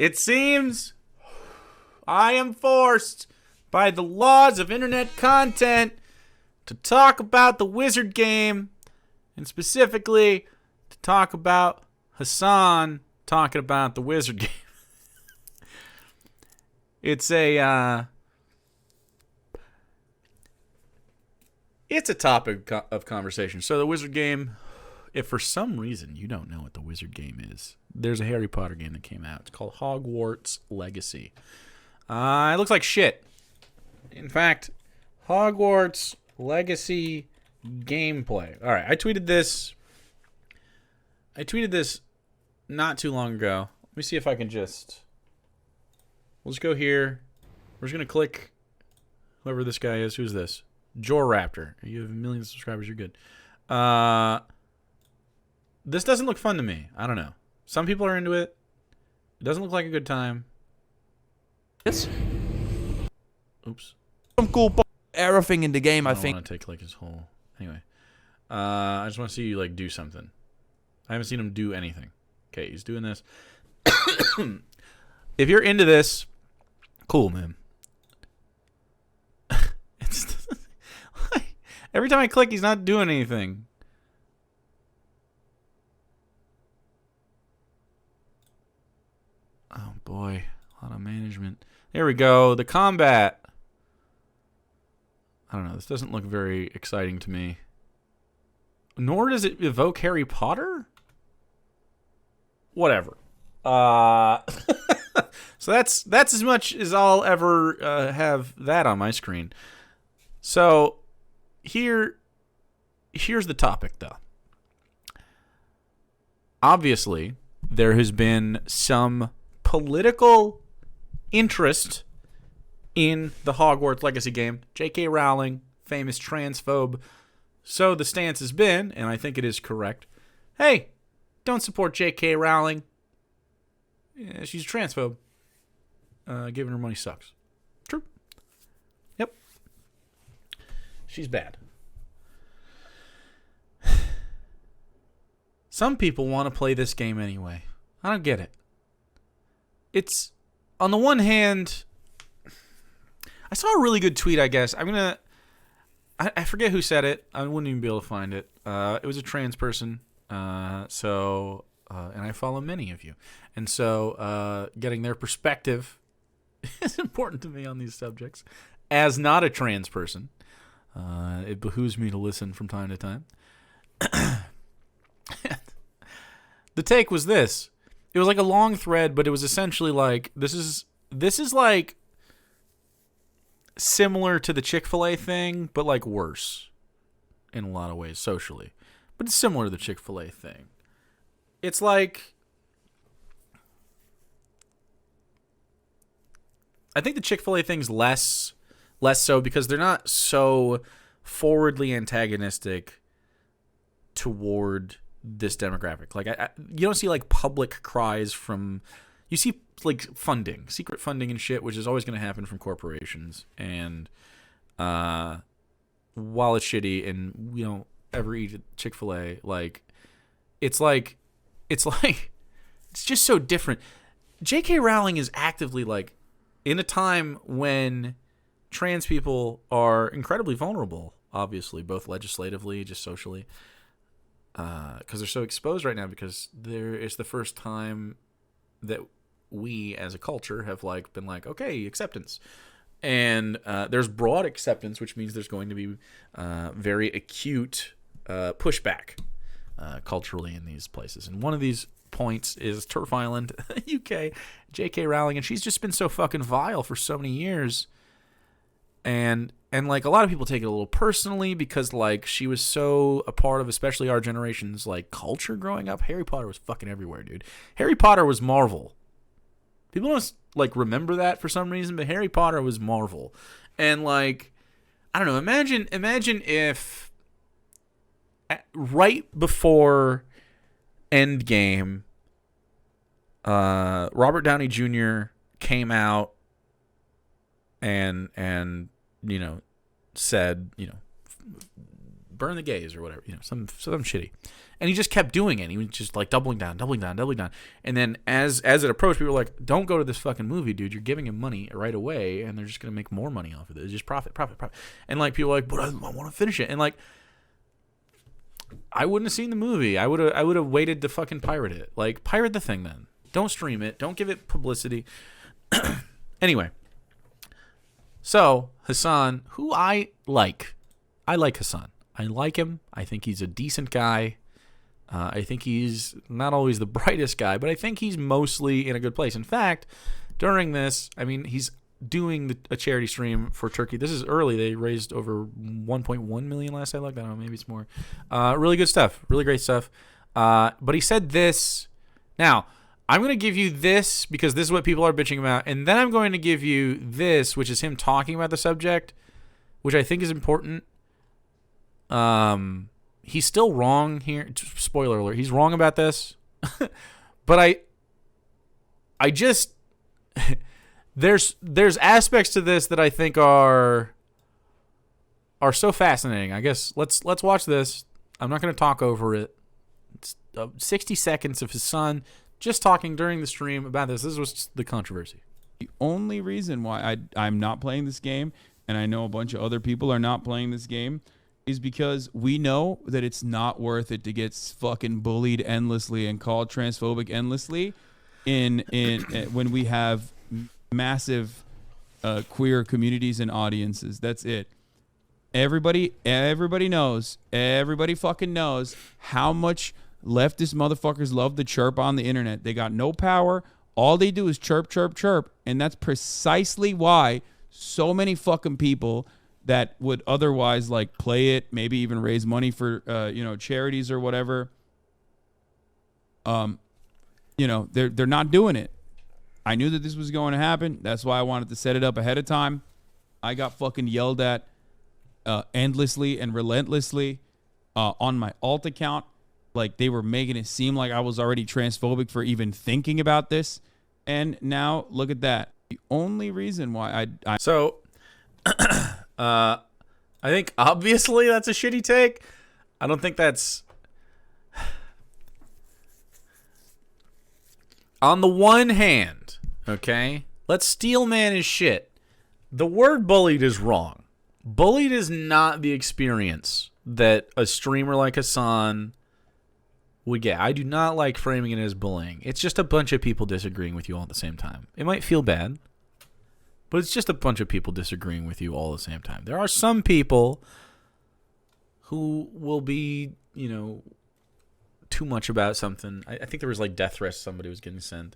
It seems I am forced by the laws of internet content to talk about the Wizard game, and specifically to talk about Hasan talking about the Wizard game. It's a topic of conversation. So the Wizard game, if for some reason you don't know what the Wizard game is, there's a Harry Potter game that came out. It's called Hogwarts Legacy. It looks like shit. In fact, Hogwarts Legacy gameplay. All right, I tweeted this not too long ago. Let me see if I can just... We'll just go here. We're just going to click whoever this guy is. Who's this? Joraptor. You have 1 million subscribers. You're good. This doesn't look fun to me. I don't know. Some people are into it. It doesn't look like a good time. Yes. Oops. Some cool everything in the game, I think. I want to take like his whole... Anyway. I just want to see you like do something. I haven't seen him do anything. Okay, he's doing this. If you're into this, cool, man. It's every time I click, he's not doing anything. Oh boy, a lot of management. There we go. The combat. I don't know. This doesn't look very exciting to me. Nor does it evoke Harry Potter. Whatever. So that's as much as I'll ever have that on my screen. So here's the topic, though. Obviously, there has been some political interest in the Hogwarts Legacy game. J.K. Rowling, famous transphobe. So the stance has been, and I think it is correct, hey, don't support J.K. Rowling. Yeah, she's a transphobe. Giving her money sucks. True. Yep. She's bad. Some people want to play this game anyway. I don't get it. It's, on the one hand, I saw a really good tweet, I guess. I forget who said it. I wouldn't even be able to find it. It was a trans person. And I follow many of you. And so getting their perspective is important to me on these subjects. As not a trans person, it behooves me to listen from time to time. The take was this. It was like a long thread, but it was essentially like, this is like similar to the Chick-fil-A thing, but like worse in a lot of ways socially. But it's similar to the Chick-fil-A thing. It's like, I think the Chick-fil-A thing's less so because they're not so forwardly antagonistic toward this demographic. Like, you don't see like public cries from, you see like funding, secret funding and shit, which is always going to happen from corporations. And while it's shitty and we don't ever eat Chick-fil-A, it's just so different. J.K. Rowling is actively like, in a time when trans people are incredibly vulnerable, obviously, both legislatively, just socially, because they're so exposed right now, because it's the first time that we as a culture have like been like, okay, acceptance. And there's broad acceptance, which means there's going to be very acute pushback culturally in these places. And one of these points is Turf Island, UK, J.K. Rowling, and she's just been so fucking vile for so many years. And like a lot of people take it a little personally because like she was so a part of especially our generation's like culture growing up. Harry Potter was fucking everywhere, dude. Harry Potter was Marvel. People don't like remember that for some reason, but Harry Potter was Marvel. And like, I don't know, imagine if right before Endgame, Robert Downey Jr. came out and said, burn the gays or whatever, some shitty. And he just kept doing it. He was just like doubling down. And then as it approached, people were like, don't go to this fucking movie, dude. You're giving him money right away, and they're just going to make more money off of it. It's just profit. And like people were like, but I want to finish it. And like, I wouldn't have seen the movie. I would have waited to fucking pirate it. Like, pirate the thing then. Don't stream it. Don't give it publicity. Anyway. So, Hasan, who I like Hasan. I like him. I think he's a decent guy. I think he's not always the brightest guy, but I think he's mostly in a good place. In fact, during this, I mean, he's doing a charity stream for Turkey. This is early. They raised over 1.1 million last I looked. I don't know, maybe it's more. Really good stuff. Really great stuff. But he said this. Now, I'm going to give you this because this is what people are bitching about. And then I'm going to give you this, which is him talking about the subject, which I think is important. He's still wrong here. Spoiler alert. He's wrong about this. But I just there's aspects to this that I think are so fascinating. I guess let's watch this. I'm not going to talk over it. It's 60 seconds of Hasan just talking during the stream about this. This was the controversy. The only reason why I'm not playing this game, and I know a bunch of other people are not playing this game, is because we know that it's not worth it to get fucking bullied endlessly and called transphobic endlessly in when we have massive queer communities and audiences. That's it. Everybody knows. Everybody fucking knows how much leftist motherfuckers love to chirp on the internet. They got no power. All they do is chirp, chirp, chirp. And that's precisely why so many fucking people that would otherwise like play it, maybe even raise money for charities or whatever. They're not doing it. I knew that this was going to happen. That's why I wanted to set it up ahead of time. I got fucking yelled at endlessly and relentlessly on my alt account. Like they were making it seem like I was already transphobic for even thinking about this. And now look at that. The only reason why I So I think obviously that's a shitty take. I don't think that's on the one hand, okay? Let's steel man his shit. The word bullied is wrong. Bullied is not the experience that a streamer like Hasan would get. I do not like framing it as bullying. It's just a bunch of people disagreeing with you all at the same time. It might feel bad, but it's just a bunch of people disagreeing with you all at the same time. There are some people who will be, too much about something. I think there was like death threats somebody was getting sent.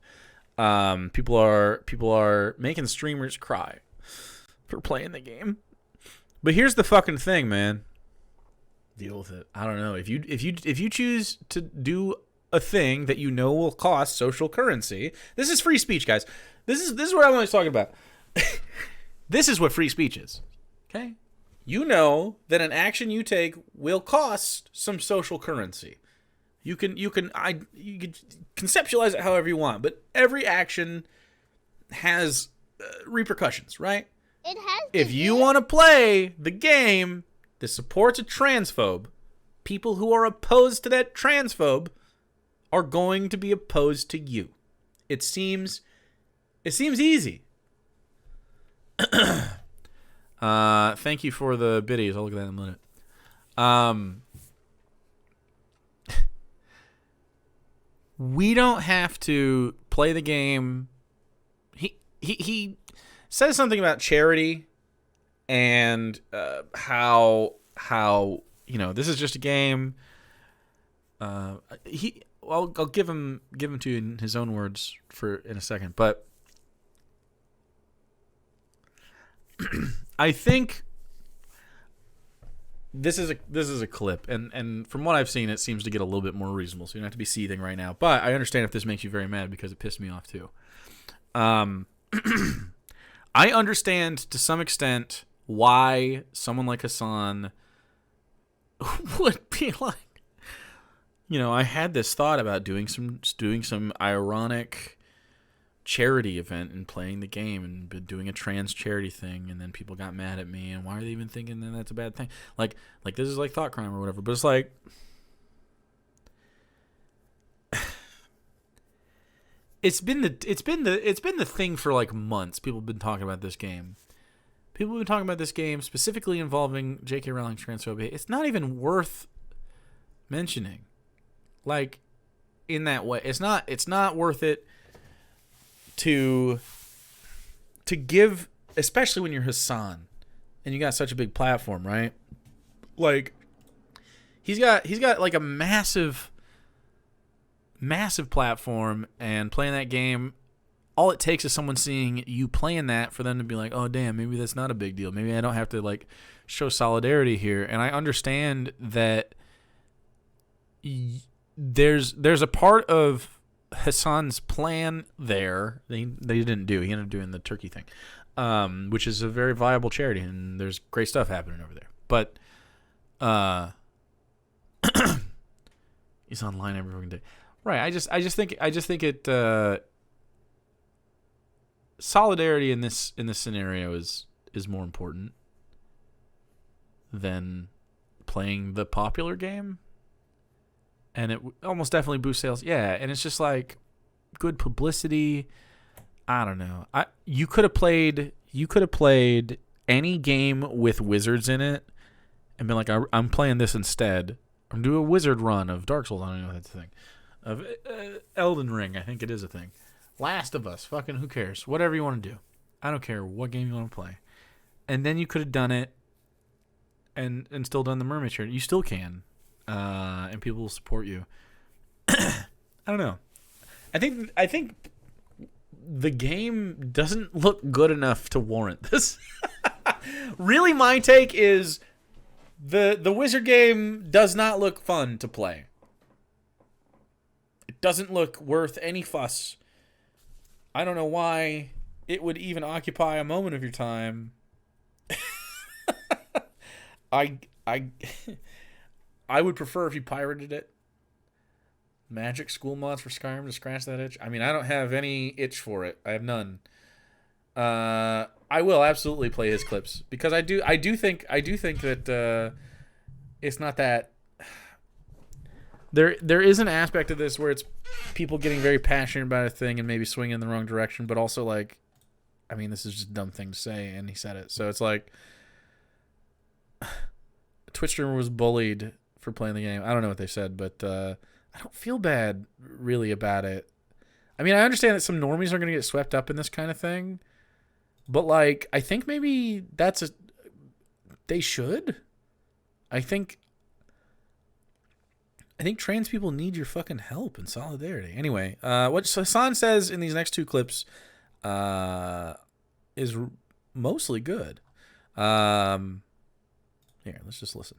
People are making streamers cry for playing the game. But here's the fucking thing, man. Deal with it. I don't know. If you choose to do a thing that you know will cost social currency, this is free speech, guys. This is what I'm always talking about. This is what free speech is. Okay? You know that an action you take will cost some social currency. You can conceptualize it however you want, but every action has repercussions, right? It has. If you want to play the game that supports a transphobe, people who are opposed to that transphobe are going to be opposed to you. It seems easy. Thank you for the biddies. I'll look at that in a minute. We don't have to play the game. He says something about charity and how this is just a game. I'll give him to you in his own words in a second, but I think this is a clip, and from what I've seen, it seems to get a little bit more reasonable. So you don't have to be seething right now. But I understand if this makes you very mad because it pissed me off too. I understand to some extent why someone like Hasan would be like, I had this thought about doing some ironic charity event and playing the game and been doing a trans charity thing, and then people got mad at me, and why are they even thinking that that's a bad thing? Like this is like thought crime or whatever. But it's like, it's been the thing for like months. People have been talking about this game. People have been talking about this game specifically involving J.K. Rowling's transphobia. It's not even worth mentioning, like, in that way. It's not worth it to give, especially when you're Hasan and you got such a big platform, right? Like, he's got like a massive platform, and playing that game, all it takes is someone seeing you playing that for them to be like, oh damn, maybe that's not a big deal. Maybe I don't have to like show solidarity here. And I understand that there's a part of Hasan's plan there they didn't do. He ended up doing the turkey thing, which is a very viable charity, and there's great stuff happening over there. But he's online every fucking day, right? I just think it solidarity in this scenario is more important than playing the popular game. And it almost definitely boosts sales. Yeah, and it's just like good publicity. I don't know. You could have played any game with wizards in it and been like, I'm playing this instead. I'm doing a wizard run of Dark Souls. I don't know if that's a thing. Of Elden Ring, I think it is a thing. Last of Us, fucking who cares? Whatever you want to do. I don't care what game you want to play. And then you could have done it and still done the mermaid shirt. You still can. And people will support you. I don't know. I think the game doesn't look good enough to warrant this. Really, my take is the wizard game does not look fun to play. It doesn't look worth any fuss. I don't know why it would even occupy a moment of your time. I would prefer if you pirated it. Magic school mods for Skyrim to scratch that itch. I mean, I don't have any itch for it. I have none. I will absolutely play his clips because I do think that it's not that. There is an aspect of this where it's people getting very passionate about a thing and maybe swinging in the wrong direction, but also like, I mean, this is just a dumb thing to say, and he said it, so it's like, a Twitch streamer was bullied for playing the game. I don't know what they said, but I don't feel bad really about it. I mean, I understand that some normies are going to get swept up in this kind of thing, but like, I think maybe they should. I think trans people need your fucking help and solidarity. Anyway, what Hasan says in these next two clips is mostly good. Here, let's just listen.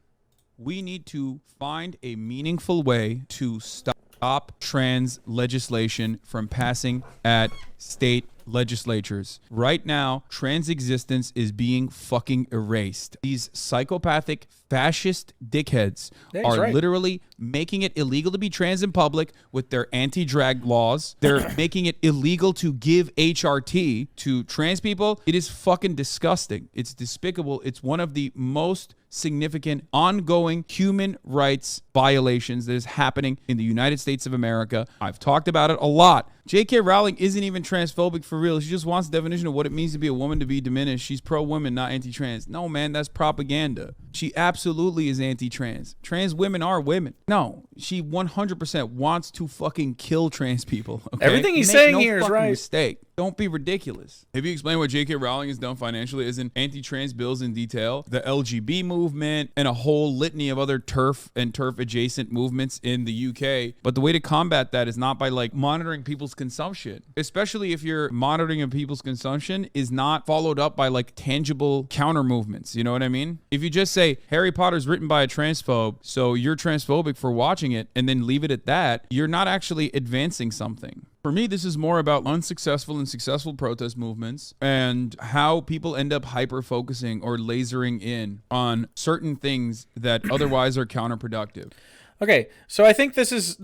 We need to find a meaningful way to stop trans legislation from passing at state legislatures. Right now, trans existence is being fucking erased. These psychopathic fascist dickheads are literally making it illegal to be trans in public with their anti-drag laws. They're making it illegal to give HRT to trans people. It is fucking disgusting. It's despicable. It's one of the most significant ongoing human rights violations that is happening in the United States of America. I've talked about it a lot. J.K. Rowling isn't even transphobic for real. She just wants the definition of what it means to be a woman to be diminished. She's pro-women, not anti-trans. No, man, that's propaganda. She absolutely is anti-trans. Trans women are women. No, she 100% wants to fucking kill trans people. Okay? Everything he's saying here is right. Mistake. Don't be ridiculous. Have you explained what J.K. Rowling has done financially as in anti-trans bills in detail, the LGBT movement, and a whole litany of other TERF and TERF-adjacent movements in the UK. But the way to combat that is not by, like, monitoring people's consumption, especially if your monitoring of people's consumption is not followed up by, like, tangible counter movements. You know what I mean? If you just say, Harry Potter's written by a transphobe, so you're transphobic for watching it, and then leave it at that, you're not actually advancing something. For me, this is more about unsuccessful and successful protest movements and how people end up hyper-focusing or lasering in on certain things that otherwise are counterproductive. Okay, so I think this is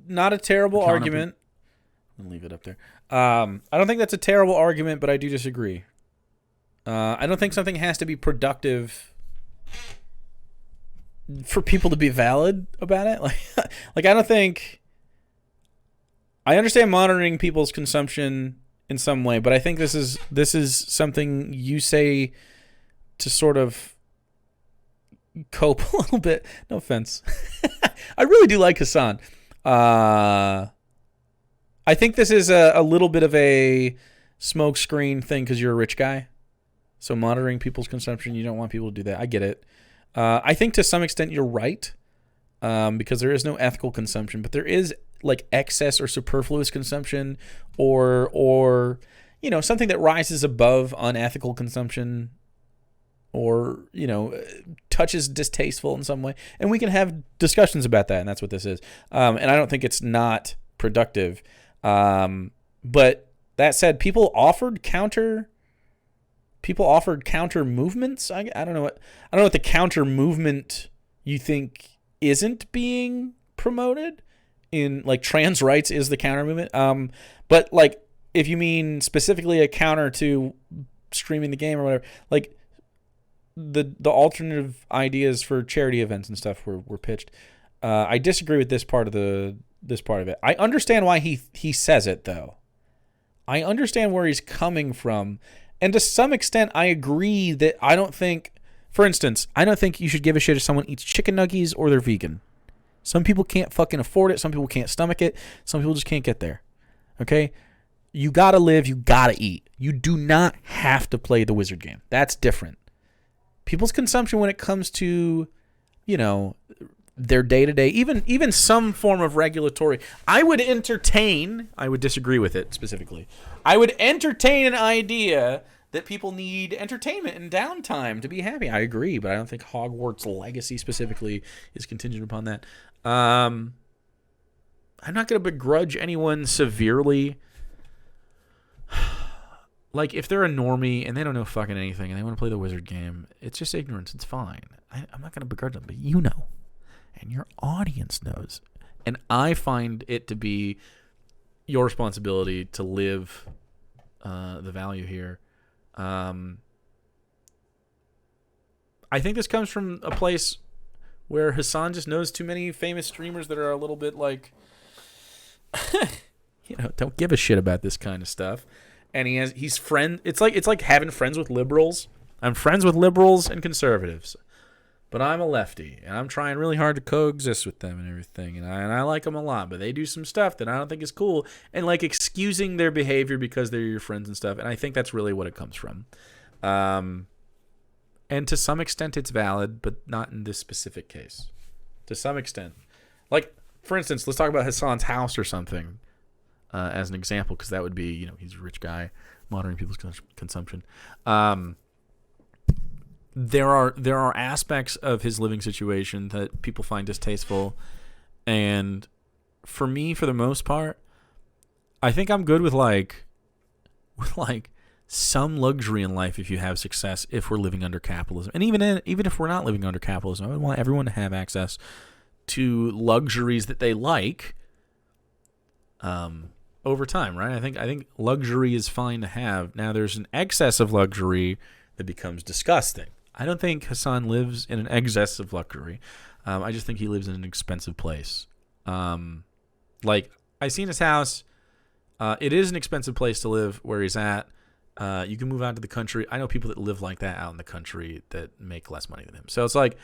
not a terrible argument. I'm leave it up there. I don't think that's a terrible argument, but I do disagree. I don't think something has to be productive for people to be valid about it. Like I don't think. I understand monitoring people's consumption in some way, but I think this is something you say to sort of cope a little bit. No offense. I really do like Hasan. I think this is a little bit of a smokescreen thing because you're a rich guy. So monitoring people's consumption, you don't want people to do that. I get it. I think to some extent you're right because there is no ethical consumption, but there is like excess or superfluous consumption or something that rises above unethical consumption or, touches distasteful in some way. And we can have discussions about that, and that's what this is. And I don't think it's not productive. But that said, people offered counter movements. I don't know what the counter movement you think isn't being promoted in, like, trans rights is the counter movement. But like if you mean specifically a counter to streaming the game or whatever, like the alternative ideas for charity events and stuff were pitched. I disagree with this part of it. I understand why he says it though. I understand where he's coming from. And to some extent, I agree that I don't think you should give a shit if someone eats chicken nuggets or they're vegan. Some people can't fucking afford it. Some people can't stomach it. Some people just can't get there. Okay? You gotta live. You gotta eat. You do not have to play the wizard game. That's different. People's consumption when it comes to, their day-to-day, even some form of regulatory. I would disagree with it specifically. I would entertain an idea that people need entertainment and downtime to be happy. I agree, but I don't think Hogwarts Legacy specifically is contingent upon that. I'm not going to begrudge anyone severely. Like, if they're a normie and they don't know fucking anything and they want to play the wizard game, it's just ignorance. It's fine. I'm not going to begrudge them, but you know. And your audience knows. And I find it to be your responsibility to live the value here. I think this comes from a place where Hasan just knows too many famous streamers that are a little bit like, don't give a shit about this kind of stuff. And he's friend. It's like having friends with liberals. I'm friends with liberals and conservatives. But I'm a lefty, and I'm trying really hard to coexist with them and everything, and I like them a lot, but they do some stuff that I don't think is cool, and like excusing their behavior because they're your friends and stuff, and I think that's really what it comes from. And to some extent it's valid, but not in this specific case. To some extent. Like, for instance, let's talk about Hasan's house or something as an example, because that would be, he's a rich guy, monitoring people's consumption. There are aspects of his living situation that people find distasteful, and for me, for the most part, I think I'm good with some luxury in life if you have success, if we're living under capitalism. And even if we're not living under capitalism, I would want everyone to have access to luxuries that they like over time, right? I think luxury is fine to have. Now, there's an excess of luxury that becomes disgusting. I don't think Hasan lives in an excess of luxury. I just think he lives in an expensive place. Like, I seen his house. It is an expensive place to live where he's at. You can move out to the country. I know people that live like that out in the country that make less money than him. So it's like,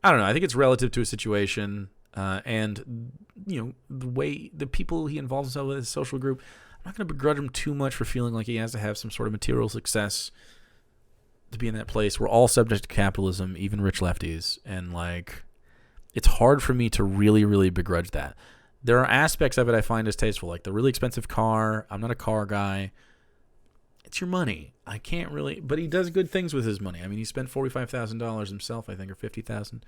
I don't know. I think it's relative to a situation and, the way the people he involves himself with, his social group. I'm not going to begrudge him too much for feeling like he has to have some sort of material success to be in that place. We're all subject to capitalism, even rich lefties. And, like, it's hard for me to really, really begrudge that. There are aspects of it I find distasteful, like the really expensive car. I'm not a car guy. It's your money. I can't really, but he does good things with his money. I mean, he spent $45,000 himself, I think, or $50,000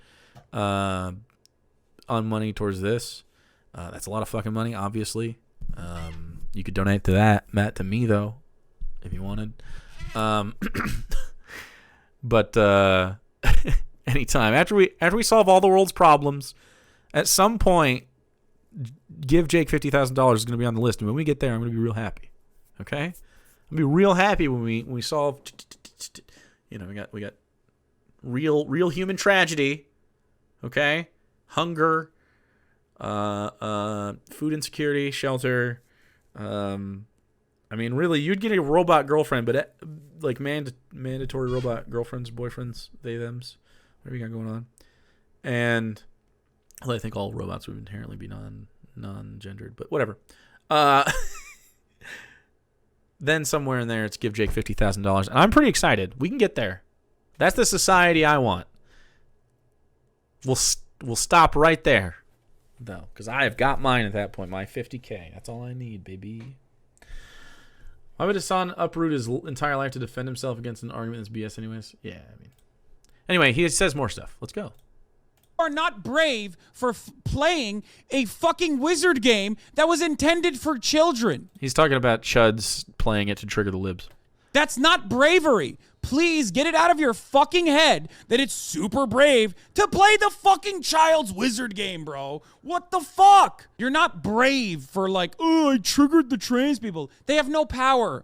on money towards this. That's a lot of fucking money, obviously. You could donate to that to me though, if you wanted. But anytime after we solve all the world's problems, at some point, give Jake $50,000 is going to be on the list, and when we get there, I'm going to be real happy. Okay, I'll be real happy when we solve. We got real human tragedy. Okay, hunger, food insecurity, shelter. Really, you'd get a robot girlfriend, but like mandatory robot girlfriends, boyfriends, they thems, whatever you got going on. And I think all robots would inherently be non-gendered, but whatever. Then somewhere in there, it's give Jake $50,000, and I'm pretty excited. We can get there. That's the society I want. We'll stop right there, though, because I have got mine at that point. My $50K. That's all I need, baby. Why would Hasan uproot his entire life to defend himself against an argument that's BS, anyways? Yeah, Anyway, he says more stuff. Let's go. Are not brave for playing a fucking wizard game that was intended for children. He's talking about chuds playing it to trigger the libs. That's not bravery. Please get it out of your fucking head that it's super brave to play the fucking child's wizard game, bro. What the fuck? You're not brave for like, oh, I triggered the trans people. They have no power,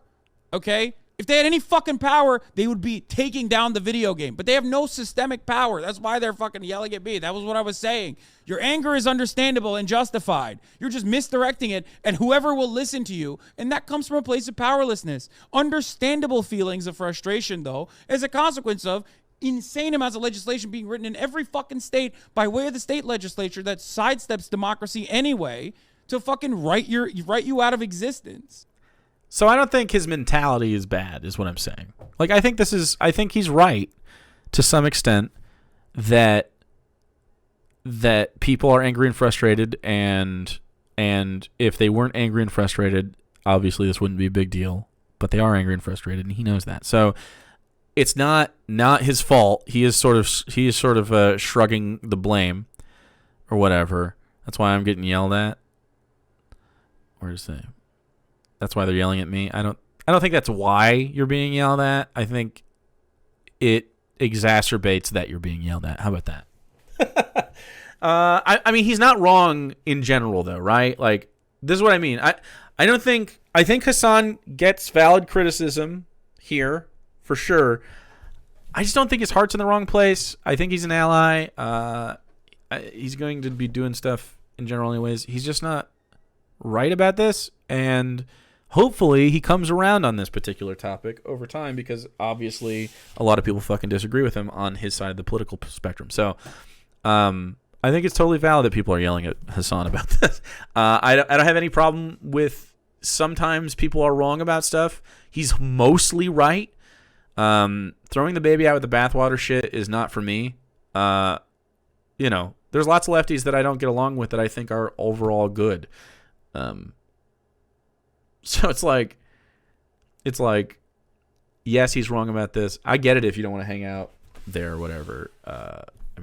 okay? If they had any fucking power, they would be taking down the video game. But they have no systemic power. That's why they're fucking yelling at me. That was what I was saying. Your anger is understandable and justified. You're just misdirecting it, and whoever will listen to you, and that comes from a place of powerlessness. Understandable feelings of frustration, though, as a consequence of insane amounts of legislation being written in every fucking state by way of the state legislature that sidesteps democracy anyway to fucking write you out of existence. So I don't think his mentality is bad, is what I'm saying. Like, I think he's right to some extent that people are angry and frustrated, and if they weren't angry and frustrated, obviously this wouldn't be a big deal. But they are angry and frustrated, and he knows that. So it's not his fault. He is sort of shrugging the blame or whatever. That's why I'm getting yelled at. Where's the? That's why they're yelling at me. I don't think that's why you're being yelled at. I think it exacerbates that you're being yelled at. How about that? I mean, he's not wrong in general, though, right? Like, this is what I mean. I think Hasan gets valid criticism here for sure. I just don't think his heart's in the wrong place. I think he's an ally. He's going to be doing stuff in general anyways. He's just not right about this, and hopefully he comes around on this particular topic over time, because obviously a lot of people fucking disagree with him on his side of the political spectrum. So I think it's totally valid that people are yelling at Hasan about this. I don't have any problem with sometimes people are wrong about stuff. He's mostly right. Throwing the baby out with the bathwater shit is not for me. There's lots of lefties that I don't get along with that I think are overall good. So it's like, yes, he's wrong about this. I get it if you don't want to hang out there or whatever.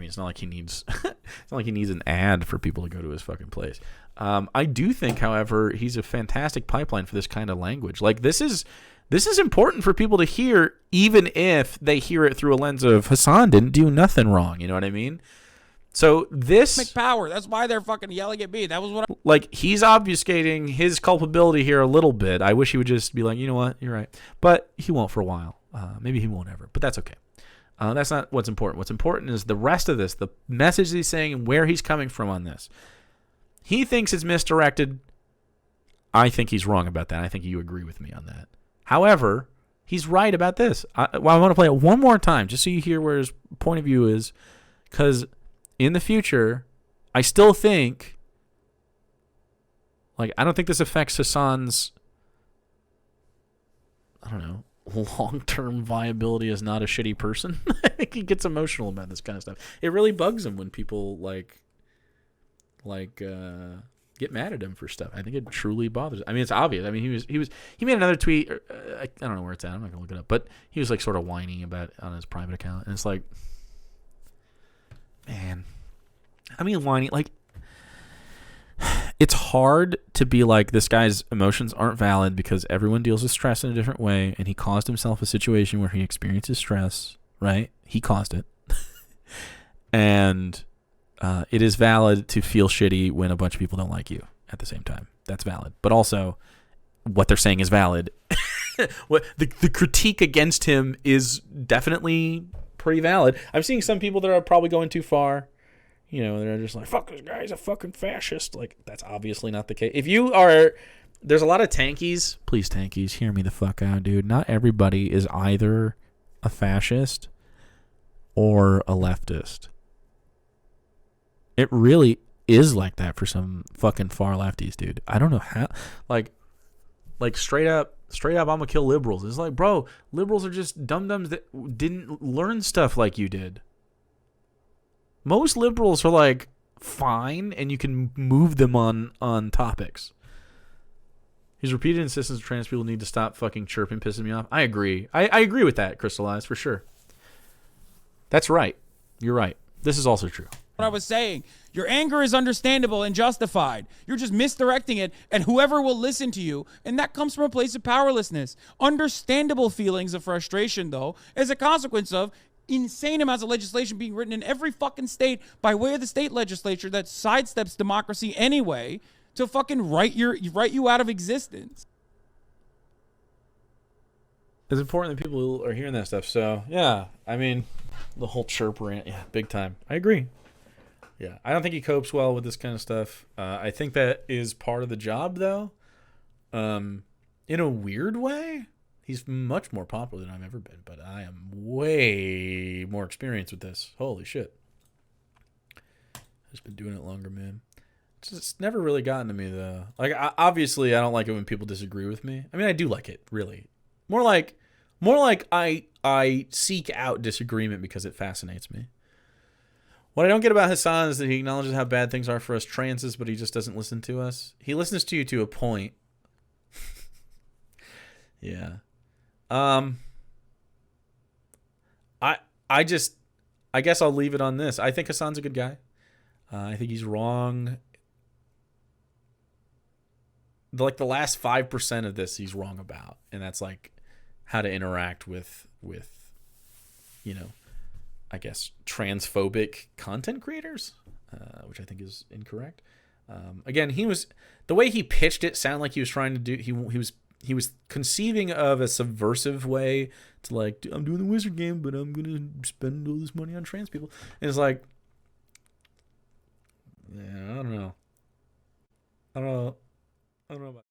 It's not like he needs, an ad for people to go to his fucking place. I do think, however, he's a fantastic pipeline for this kind of language. Like, this is important for people to hear, even if they hear it through a lens of Hasan didn't do nothing wrong. You know what I mean? So this power. That's why they're fucking yelling at me. That was what he's obfuscating his culpability here a little bit. I wish he would just be like, you know what, you're right. But he won't for a while. Maybe he won't ever. But that's okay. That's not what's important. What's important is the rest of this, the message he's saying and where he's coming from on this. He thinks it's misdirected. I think he's wrong about that. I think you agree with me on that. However, he's right about this. I want to play it one more time just so you hear where his point of view is, because in the future, I still think, I don't think this affects Hasan's, long-term viability as not a shitty person. I think he gets emotional about this kind of stuff. It really bugs him when people, get mad at him for stuff. I think it truly bothers him. I mean, it's obvious. I mean, he made another tweet. I don't know where it's at. I'm not going to look it up. But he was, sort of whining about it on his private account. And it's like, man, whining, it's hard to be like, this guy's emotions aren't valid because everyone deals with stress in a different way, and he caused himself a situation where he experiences stress, right? He caused it. And it is valid to feel shitty when a bunch of people don't like you at the same time. That's valid. But also, what they're saying is valid. What the critique against him is definitely pretty valid. I'm seeing some people that are probably going too far. You know, they're just like, fuck this guy, he's a fucking fascist. Like, that's obviously not the case. If you are, there's a lot of tankies. Please, tankies, hear me the fuck out, dude. Not everybody is either a fascist or a leftist. It really is like that for some fucking far lefties, dude. I don't know how, like straight up, I'm gonna kill liberals. It's like, bro, liberals are just dum-dums that didn't learn stuff like you did. Most liberals are like fine, and you can move them on topics. His repeated insistence trans people need to stop fucking chirping, pissing me off. I agree. I agree with that, Crystallized, for sure. That's right. You're right. This is also true. What I was saying, your anger is understandable and justified. You're just misdirecting it, and whoever will listen to you, and that comes from a place of powerlessness. Understandable feelings of frustration, though, as a consequence of insane amounts of legislation being written in every fucking state by way of the state legislature that sidesteps democracy anyway to fucking write you out of existence. It's important that people are hearing that stuff. So, yeah, I mean, the whole chirp rant, yeah, big time. I agree. Yeah, I don't think he copes well with this kind of stuff. I think that is part of the job, though. In a weird way, he's much more popular than I've ever been, but I am way more experienced with this. Holy shit. I've just been doing it longer, man. It's never really gotten to me, though. Like, obviously, I don't like it when people disagree with me. I mean, I do like it, really. More like I seek out disagreement because it fascinates me. What I don't get about Hasan is that he acknowledges how bad things are for us transes, but he just doesn't listen to us. He listens to you to a point. Yeah. I guess I'll leave it on this. I think Hasan's a good guy. I think he's wrong. The last 5% of this he's wrong about, and that's like how to interact with you know, I guess transphobic content creators, which I think is incorrect. Again, the way he pitched it sounded like he was trying to do. He was conceiving of a subversive way to, like, I'm doing the wizard game, but I'm gonna spend all this money on trans people. And it's like, yeah, I don't know about